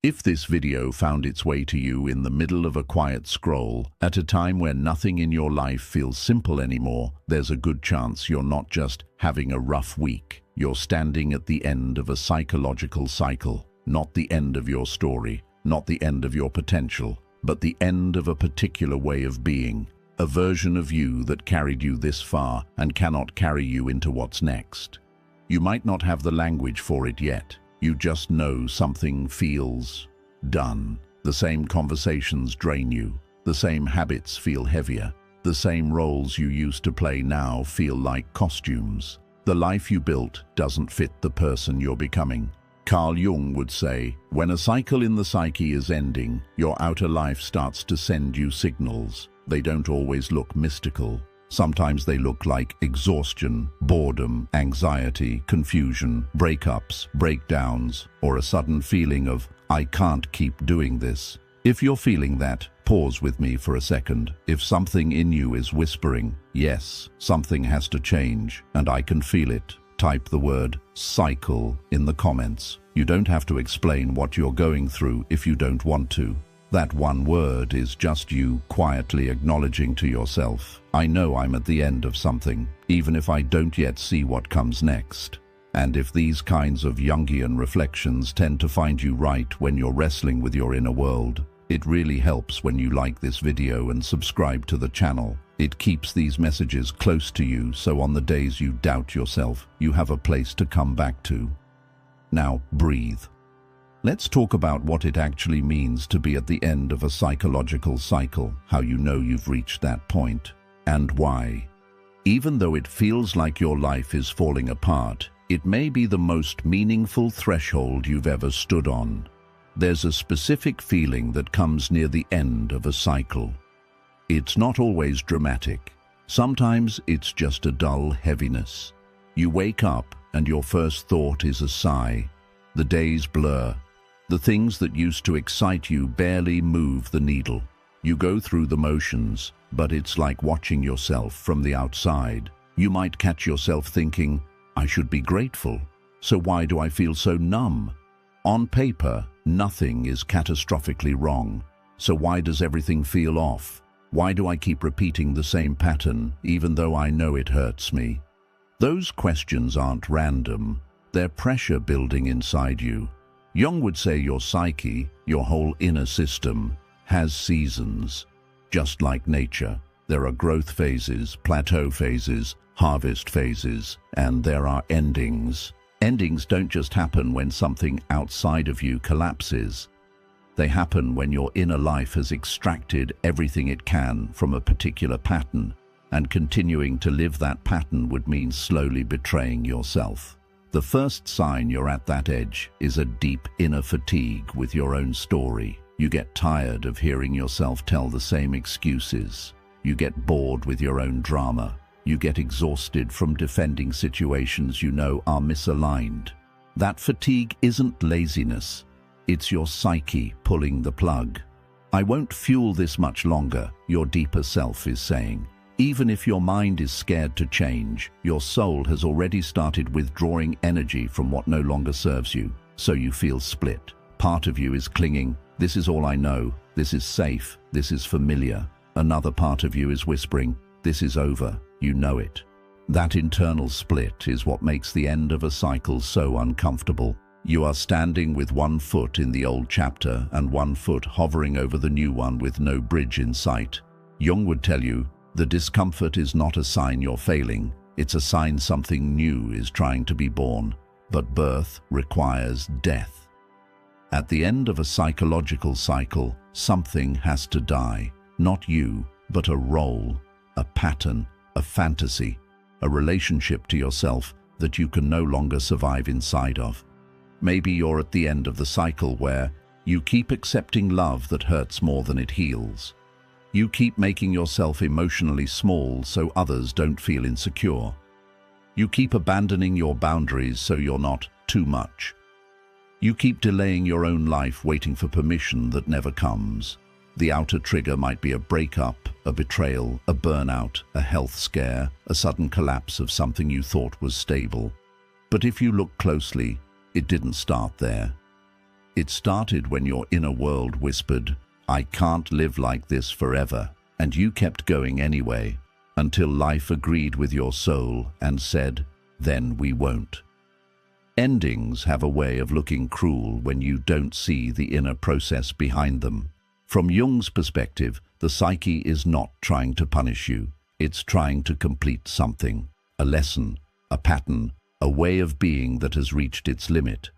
If this video found its way to you in the middle of a quiet scroll, at a time where nothing in your life feels simple anymore, there's a good chance you're not just having a rough week. You're standing at the end of a psychological cycle. Not the end of your story, not the end of your potential, but the end of a particular way of being. A version of you that carried you this far and cannot carry you into what's next. You might not have the language for it yet. You just know something feels done. The same conversations drain you. The same habits feel heavier. The same roles you used to play now feel like costumes. The life you built doesn't fit the person you're becoming. Carl Jung would say, when a cycle in the psyche is ending, your outer life starts to send you signals. They don't always look mystical. Sometimes they look like exhaustion, boredom, anxiety, confusion, breakups, breakdowns, or a sudden feeling of, I can't keep doing this. If you're feeling that, pause with me for a second. If something in you is whispering, yes, something has to change, and I can feel it, type the word cycle in the comments. You don't have to explain what you're going through if you don't want to. That one word is just you quietly acknowledging to yourself, I know I'm at the end of something, even if I don't yet see what comes next. And if these kinds of Jungian reflections tend to find you right when you're wrestling with your inner world, it really helps when you like this video and subscribe to the channel. It keeps these messages close to you, so on the days you doubt yourself, you have a place to come back to. Now, breathe. Let's talk about what it actually means to be at the end of a psychological cycle, how you know you've reached that point, and why. Even though it feels like your life is falling apart, it may be the most meaningful threshold you've ever stood on. There's a specific feeling that comes near the end of a cycle. It's not always dramatic. Sometimes it's just a dull heaviness. You wake up and your first thought is a sigh. The days blur. The things that used to excite you barely move the needle. You go through the motions, but it's like watching yourself from the outside. You might catch yourself thinking, I should be grateful, so why do I feel so numb? On paper, nothing is catastrophically wrong, so why does everything feel off? Why do I keep repeating the same pattern, even though I know it hurts me? Those questions aren't random, they're pressure building inside you. Jung would say your psyche, your whole inner system, has seasons. Just like nature, there are growth phases, plateau phases, harvest phases, and there are endings. Endings don't just happen when something outside of you collapses. They happen when your inner life has extracted everything it can from a particular pattern, and continuing to live that pattern would mean slowly betraying yourself. The first sign you're at that edge is a deep inner fatigue with your own story. You get tired of hearing yourself tell the same excuses. You get bored with your own drama. You get exhausted from defending situations you know are misaligned. That fatigue isn't laziness. It's your psyche pulling the plug. I won't fuel this much longer, your deeper self is saying. Even if your mind is scared to change, your soul has already started withdrawing energy from what no longer serves you, so you feel split. Part of you is clinging, this is all I know, this is safe, this is familiar. Another part of you is whispering, this is over, you know it. That internal split is what makes the end of a cycle so uncomfortable. You are standing with one foot in the old chapter and one foot hovering over the new one with no bridge in sight. Jung would tell you, the discomfort is not a sign you're failing, it's a sign something new is trying to be born. But birth requires death. At the end of a psychological cycle, something has to die. Not you, but a role, a pattern, a fantasy, a relationship to yourself that you can no longer survive inside of. Maybe you're at the end of the cycle where you keep accepting love that hurts more than it heals. You keep making yourself emotionally small so others don't feel insecure. You keep abandoning your boundaries so you're not too much. You keep delaying your own life waiting for permission that never comes. The outer trigger might be a breakup, a betrayal, a burnout, a health scare, a sudden collapse of something you thought was stable. But if you look closely, it didn't start there. It started when your inner world whispered, "I can't live like this forever," and you kept going anyway, until life agreed with your soul and said, "Then we won't." Endings have a way of looking cruel when you don't see the inner process behind them. From Jung's perspective, the psyche is not trying to punish you. It's trying to complete something, a lesson, a pattern, a way of being that has reached its limit.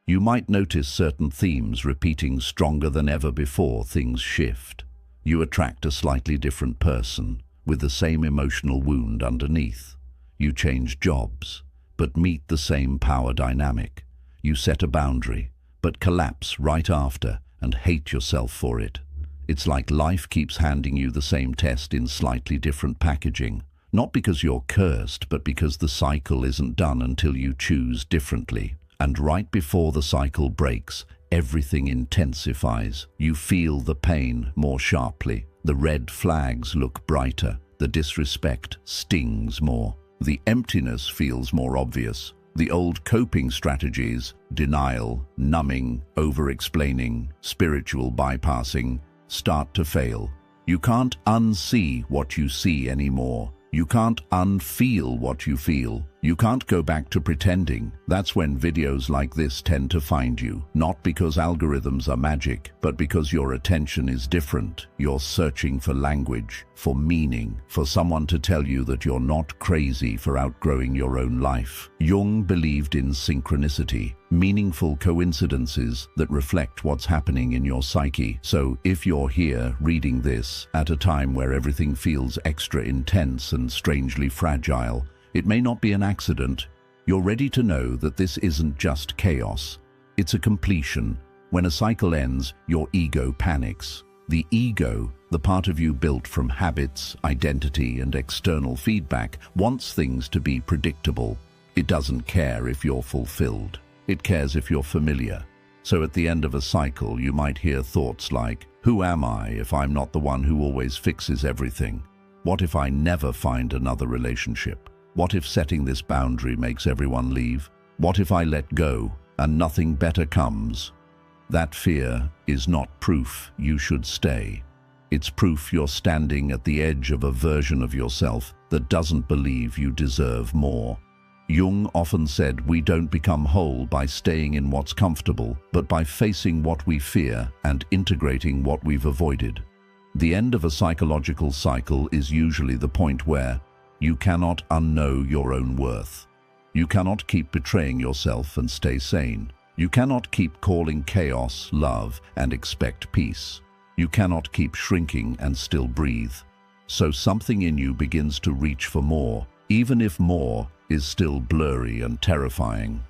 You might notice certain themes repeating stronger than ever before things shift. You attract a slightly different person, with the same emotional wound underneath. You change jobs, but meet the same power dynamic. You set a boundary, but collapse right after and hate yourself for it. It's like life keeps handing you the same test in slightly different packaging. Not because you're cursed, but because the cycle isn't done until you choose differently. And right before the cycle breaks, everything intensifies. You feel the pain more sharply. The red flags look brighter. The disrespect stings more. The emptiness feels more obvious. The old coping strategies, denial, numbing, over-explaining, spiritual bypassing, start to fail. You can't unsee what you see anymore. You can't unfeel what you feel. You can't go back to pretending. That's when videos like this tend to find you. Not because algorithms are magic, but because your attention is different. You're searching for language, for meaning, for someone to tell you that you're not crazy for outgrowing your own life. Jung believed in synchronicity, meaningful coincidences that reflect what's happening in your psyche. So if you're here reading this at a time where everything feels extra intense and strangely fragile, it may not be an accident. You're ready to know that this isn't just chaos. It's a completion. When a cycle ends, your ego panics. The ego, the part of you built from habits, identity, and external feedback, wants things to be predictable. It doesn't care if you're fulfilled. It cares if you're familiar. So at the end of a cycle, you might hear thoughts like, "Who am I if I'm not the one who always fixes everything? What if I never find another relationship? What if setting this boundary makes everyone leave? What if I let go and nothing better comes?" That fear is not proof you should stay. It's proof you're standing at the edge of a version of yourself that doesn't believe you deserve more. Jung often said we don't become whole by staying in what's comfortable, but by facing what we fear and integrating what we've avoided. The end of a psychological cycle is usually the point where you cannot unknow your own worth. You cannot keep betraying yourself and stay sane. You cannot keep calling chaos love and expect peace. You cannot keep shrinking and still breathe. So something in you begins to reach for more, even if more is still blurry and terrifying.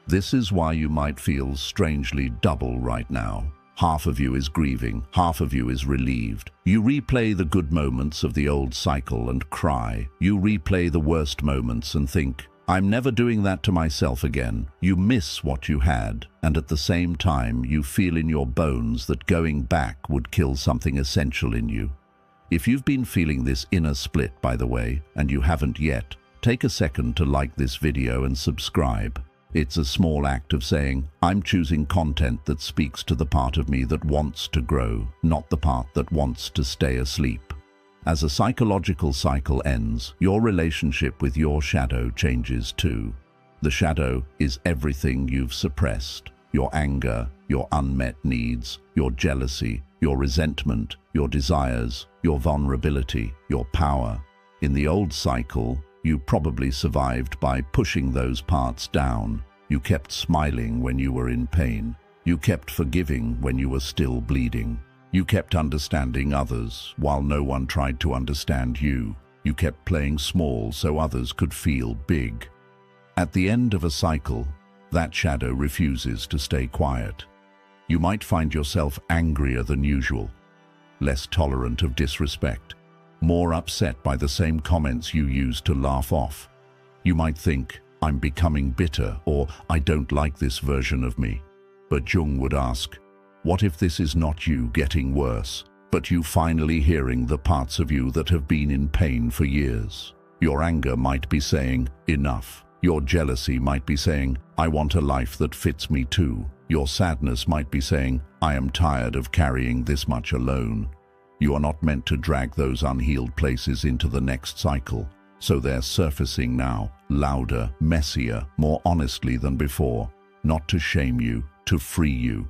This is why you might feel strangely double right now. Half of you is grieving, half of you is relieved. You replay the good moments of the old cycle and cry. You replay the worst moments and think, "I'm never doing that to myself again." You miss what you had, and at the same time you feel in your bones that going back would kill something essential in you. If you've been feeling this inner split, by the way, and you haven't yet, take a second to like this video and subscribe. It's a small act of saying, I'm choosing content that speaks to the part of me that wants to grow, not the part that wants to stay asleep. As a psychological cycle ends, your relationship with your shadow changes too. The shadow is everything you've suppressed. Your anger, your unmet needs, your jealousy, your resentment, your desires, your vulnerability, your power. In the old cycle, you probably survived by pushing those parts down. You kept smiling when you were in pain. You kept forgiving when you were still bleeding. You kept understanding others while no one tried to understand you. You kept playing small so others could feel big. At the end of a cycle, that shadow refuses to stay quiet. You might find yourself angrier than usual, less tolerant of disrespect, more upset by the same comments you used to laugh off. You might think, I'm becoming bitter, or I don't like this version of me. But Jung would ask, what if this is not you getting worse, but you finally hearing the parts of you that have been in pain for years? Your anger might be saying, enough. Your jealousy might be saying, I want a life that fits me too. Your sadness might be saying, I am tired of carrying this much alone. You are not meant to drag those unhealed places into the next cycle, so they're surfacing now, louder, messier, more honestly than before, not to shame you, to free you.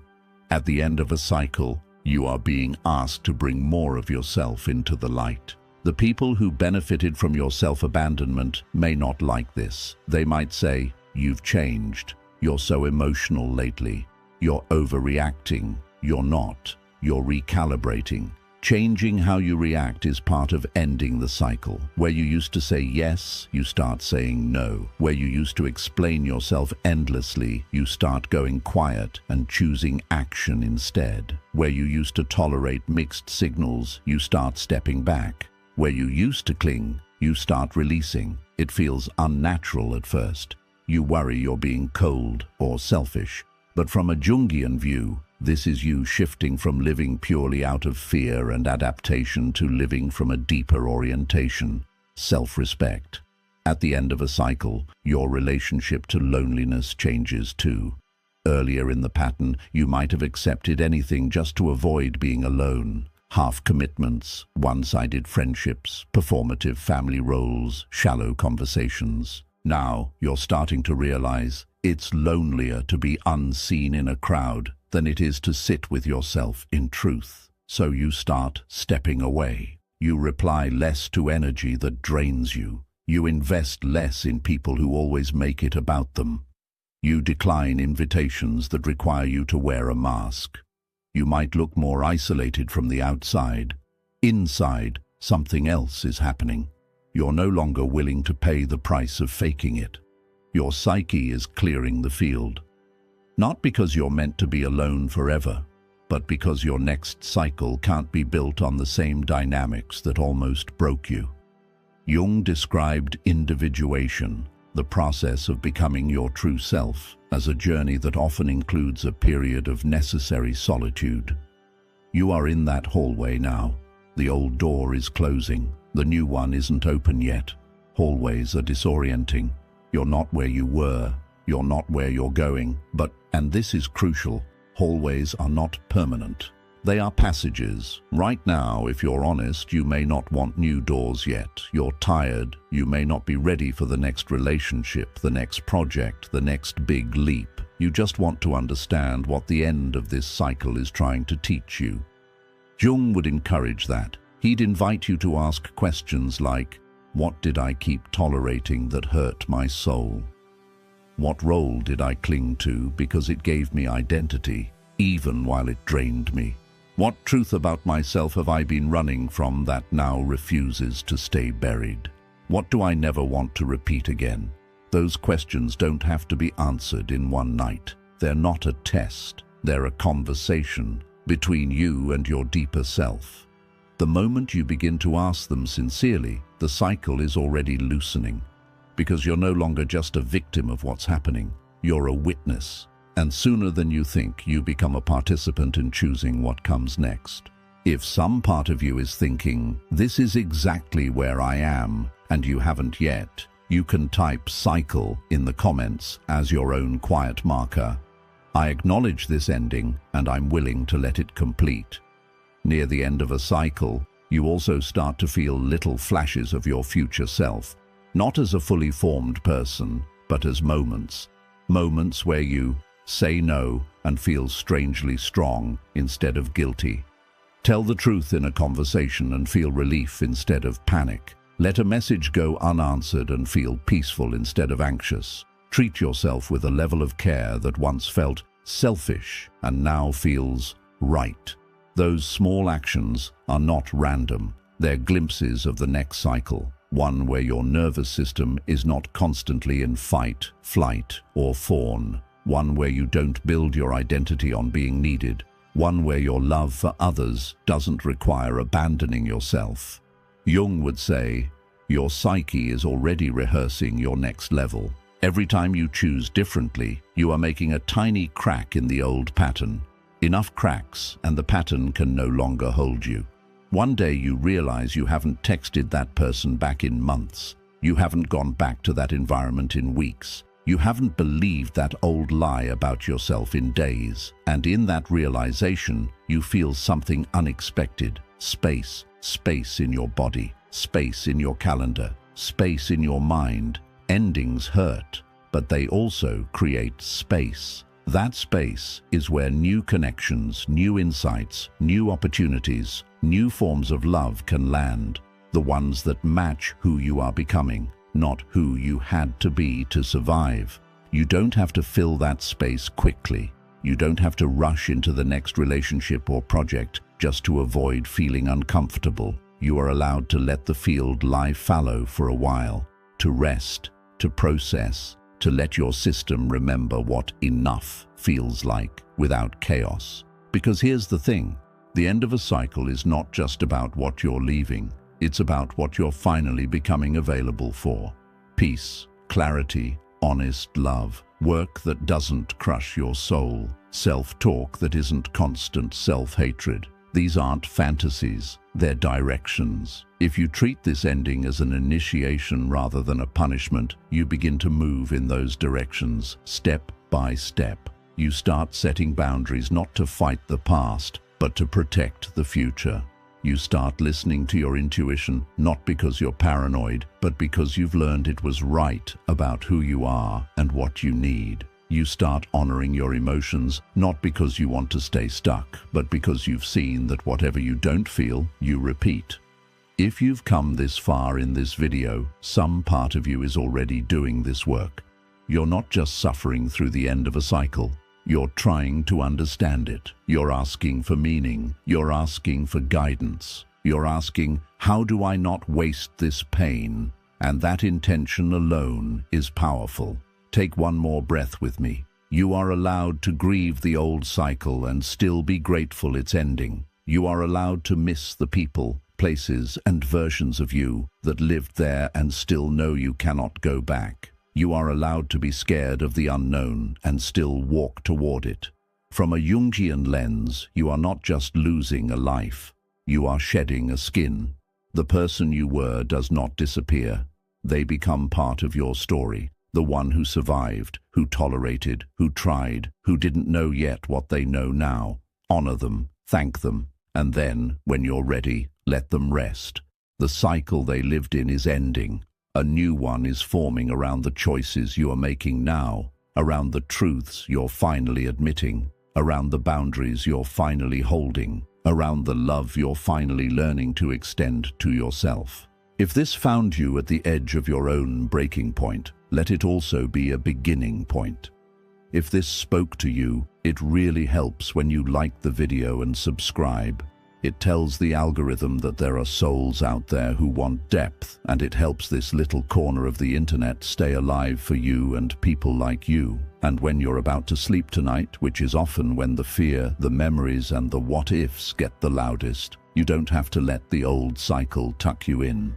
At the end of a cycle, you are being asked to bring more of yourself into the light. The people who benefited from your self-abandonment may not like this. They might say, you've changed. You're so emotional lately. You're overreacting. You're not. You're recalibrating. Changing how you react is part of ending the cycle. Where you used to say yes, you start saying no. Where you used to explain yourself endlessly, you start going quiet and choosing action instead. Where you used to tolerate mixed signals, you start stepping back. Where you used to cling, you start releasing. It feels unnatural at first. You worry you're being cold or selfish. But from a Jungian view, this is you shifting from living purely out of fear and adaptation to living from a deeper orientation, self-respect. At the end of a cycle, your relationship to loneliness changes too. Earlier in the pattern, you might have accepted anything just to avoid being alone. Half commitments, one-sided friendships, performative family roles, shallow conversations. Now, you're starting to realize it's lonelier to be unseen in a crowd than it is to sit with yourself in truth. So you start stepping away. You reply less to energy that drains you. You invest less in people who always make it about them. You decline invitations that require you to wear a mask. You might look more isolated from the outside. Inside, something else is happening. You're no longer willing to pay the price of faking it. Your psyche is clearing the field. Not because you're meant to be alone forever, but because your next cycle can't be built on the same dynamics that almost broke you. Jung described individuation, the process of becoming your true self, as a journey that often includes a period of necessary solitude. You are in that hallway now. The old door is closing. The new one isn't open yet. Hallways are disorienting. You're not where you were. You're not where you're going. But, and this is crucial, hallways are not permanent. They are passages. Right now, if you're honest, you may not want new doors yet. You're tired. You may not be ready for the next relationship, the next project, the next big leap. You just want to understand what the end of this cycle is trying to teach you. Jung would encourage that. He'd invite you to ask questions like, what did I keep tolerating that hurt my soul? What role did I cling to because it gave me identity, even while it drained me? What truth about myself have I been running from that now refuses to stay buried? What do I never want to repeat again? Those questions don't have to be answered in one night. They're not a test. They're a conversation between you and your deeper self. The moment you begin to ask them sincerely, the cycle is already loosening. Because you're no longer just a victim of what's happening. You're a witness. And sooner than you think, you become a participant in choosing what comes next. If some part of you is thinking, this is exactly where I am, and you haven't yet, you can type cycle in the comments as your own quiet marker. I acknowledge this ending, and I'm willing to let it complete. Near the end of a cycle, you also start to feel little flashes of your future self, not as a fully formed person, but as moments. Moments where you say no and feel strangely strong instead of guilty. Tell the truth in a conversation and feel relief instead of panic. Let a message go unanswered and feel peaceful instead of anxious. Treat yourself with a level of care that once felt selfish and now feels right. Those small actions are not random. They're glimpses of the next cycle, one where your nervous system is not constantly in fight, flight, or fawn. One where you don't build your identity on being needed. One where your love for others doesn't require abandoning yourself. Jung would say, your psyche is already rehearsing your next level. Every time you choose differently, you are making a tiny crack in the old pattern. Enough cracks, and the pattern can no longer hold you. One day you realize you haven't texted that person back in months. You haven't gone back to that environment in weeks. You haven't believed that old lie about yourself in days. And in that realization, you feel something unexpected. Space. Space in your body. Space in your calendar. Space in your mind. Endings hurt, but they also create space. That space is where new connections, new insights, new opportunities, new forms of love can land. The ones that match who you are becoming, not who you had to be to survive. You don't have to fill that space quickly. You don't have to rush into the next relationship or project just to avoid feeling uncomfortable. You are allowed to let the field lie fallow for a while, to rest, to process, to let your system remember what enough feels like without chaos. Because here's the thing, the end of a cycle is not just about what you're leaving. It's about what you're finally becoming available for. Peace, clarity, honest love, work that doesn't crush your soul, self-talk that isn't constant self-hatred. These aren't fantasies, they're directions. If you treat this ending as an initiation rather than a punishment, you begin to move in those directions, step by step. You start setting boundaries not to fight the past, but to protect the future. You start listening to your intuition, not because you're paranoid, but because you've learned it was right about who you are and what you need. You start honoring your emotions, not because you want to stay stuck, but because you've seen that whatever you don't feel, you repeat. If you've come this far in this video, some part of you is already doing this work. You're not just suffering through the end of a cycle. You're trying to understand it. You're asking for meaning. You're asking for guidance. You're asking, how do I not waste this pain? And that intention alone is powerful. Take one more breath with me. You are allowed to grieve the old cycle and still be grateful it's ending. You are allowed to miss the people, places, and versions of you that lived there and still know you cannot go back. You are allowed to be scared of the unknown and still walk toward it. From a Jungian lens, you are not just losing a life. You are shedding a skin. The person you were does not disappear. They become part of your story. The one who survived, who tolerated, who tried, who didn't know yet what they know now. Honor them, thank them, and then, when you're ready, let them rest. The cycle they lived in is ending. A new one is forming around the choices you are making now, around the truths you're finally admitting, around the boundaries you're finally holding, around the love you're finally learning to extend to yourself. If this found you at the edge of your own breaking point, let it also be a beginning point. If this spoke to you, it really helps when you like the video and subscribe. It tells the algorithm that there are souls out there who want depth, and it helps this little corner of the internet stay alive for you and people like you. And when you're about to sleep tonight, which is often when the fear, the memories, and the what-ifs get the loudest, you don't have to let the old cycle tuck you in.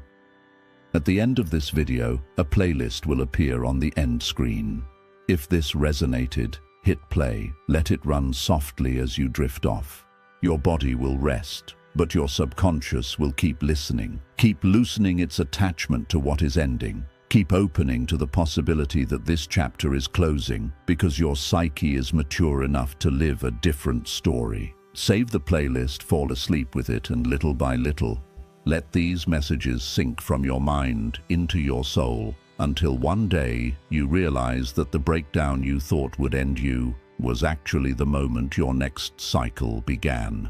At the end of this video, a playlist will appear on the end screen. If this resonated, hit play, let it run softly as you drift off. Your body will rest, but your subconscious will keep listening. Keep loosening its attachment to what is ending. Keep opening to the possibility that this chapter is closing, because your psyche is mature enough to live a different story. Save the playlist, fall asleep with it, and little by little, let these messages sink from your mind into your soul, until one day you realize that the breakdown you thought would end you was actually the moment your next cycle began.